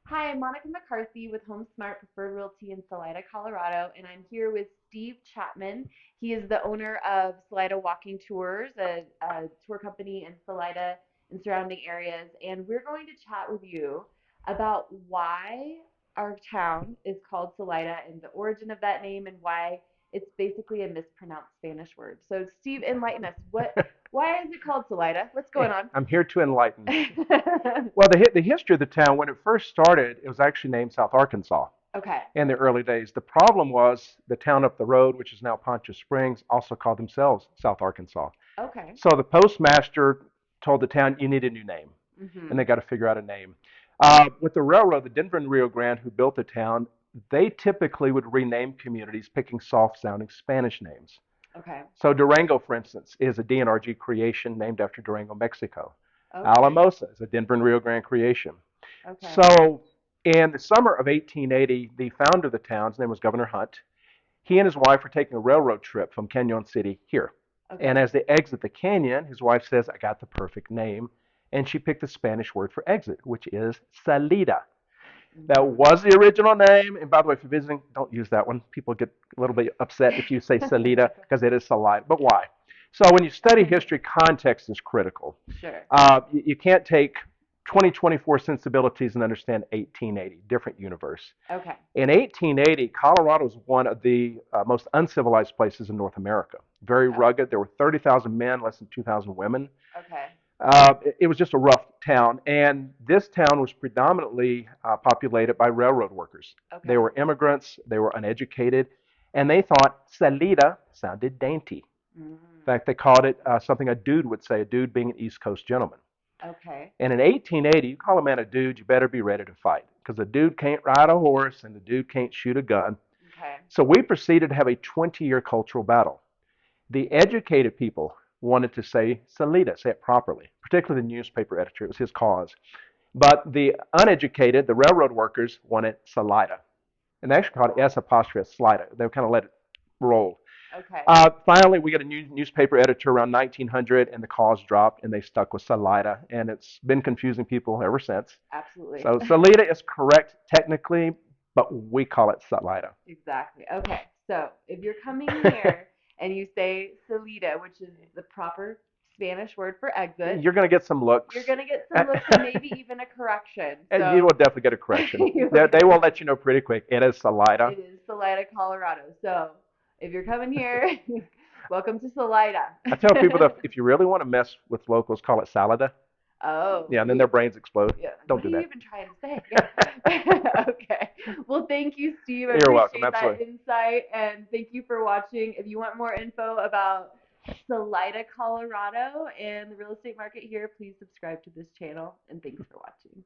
Hi, I'm Monica McCarthy with HomeSmart Preferred Realty in Salida, Colorado, and I'm here with Steve Chapman. He is the owner of Salida Walking Tours, a tour company in Salida and surrounding areas. And we're going to chat with you about why our town is called Salida and the origin of that name and why it's basically a mispronounced Spanish word. So, Steve, enlighten us. Why is it called Salida? What's going on? I'm here to enlighten. Well, the history of the town, when it first started, it was actually named South Arkansas Okay. in the early days. The problem was the town up the road, which is now Poncha Springs, also called themselves South Arkansas. Okay. So the postmaster told the town, you need a new name, and Mm-hmm. they got to figure out a name. With the railroad, the Denver and Rio Grande, who built the town, they typically would rename communities picking soft-sounding Spanish names. Okay. So Durango, for instance, is a DNRG creation named after Durango, Mexico. Okay. Alamosa is a Denver and Rio Grande creation. Okay. So in the summer of 1880, the founder of the town, his name was Governor Hunt, he and his wife were taking a railroad trip from Canyon City here. And Okay. as they exit the canyon, his wife says, I got the perfect name. And she picked the Spanish word for exit, which is Salida. That Mm. was the original name. And by the way, if you're visiting, don't use that one. People get a little bit upset if you say Salida because it is Salida. But why? So when you study history, context is critical. Sure. You can't take 2024 sensibilities and understand 1880, different universe. Okay. In 1880, Colorado was one of the most uncivilized places in North America. Very Oh. rugged. There were 30,000 men, less than 2,000 women. Okay. It was just a rough town, and this town was predominantly populated by railroad workers. They Okay. were immigrants, they were uneducated, and they thought Salida sounded dainty. In Mm. fact, they called it something a dude would say, a dude being an East Coast gentleman. Okay. And in 1880, you call a man a dude, you better be ready to fight because the dude can't ride a horse and the dude can't shoot a gun. Okay. So we proceeded to have a 20-year cultural battle. The educated people wanted to say Salida, say it properly, particularly the newspaper editor. It was his cause. But the uneducated, the railroad workers, wanted Salida. And they actually called it S apostrophe Salida. They kind of let it roll. Okay. Finally, we got a new newspaper editor around 1900, and the cause dropped, and they stuck with Salida, and it's been confusing people ever since. Absolutely. So Salida is correct technically, but we call it Salida. Exactly. Okay. So if you're coming here and you say Salida, which is the proper Spanish word for exit, You're going to get some looks. you're gonna get some looks and maybe even a correction. And you So will definitely get a correction. you will They get will let you know pretty quick. It is Salida. it is Salida, Colorado. So if you're coming here, welcome to Salida. I tell people that if you really want to mess with locals, call it Salida. Oh, Yeah, and then their brains explode. yeah. Don't What are do you that. even trying to say? Okay. Well, thank you, Steve. I You're welcome. appreciate that Absolutely. insight, and thank you for watching. If you want more info about Salida, Colorado, and the real estate market here, please subscribe to this channel, and thanks for watching.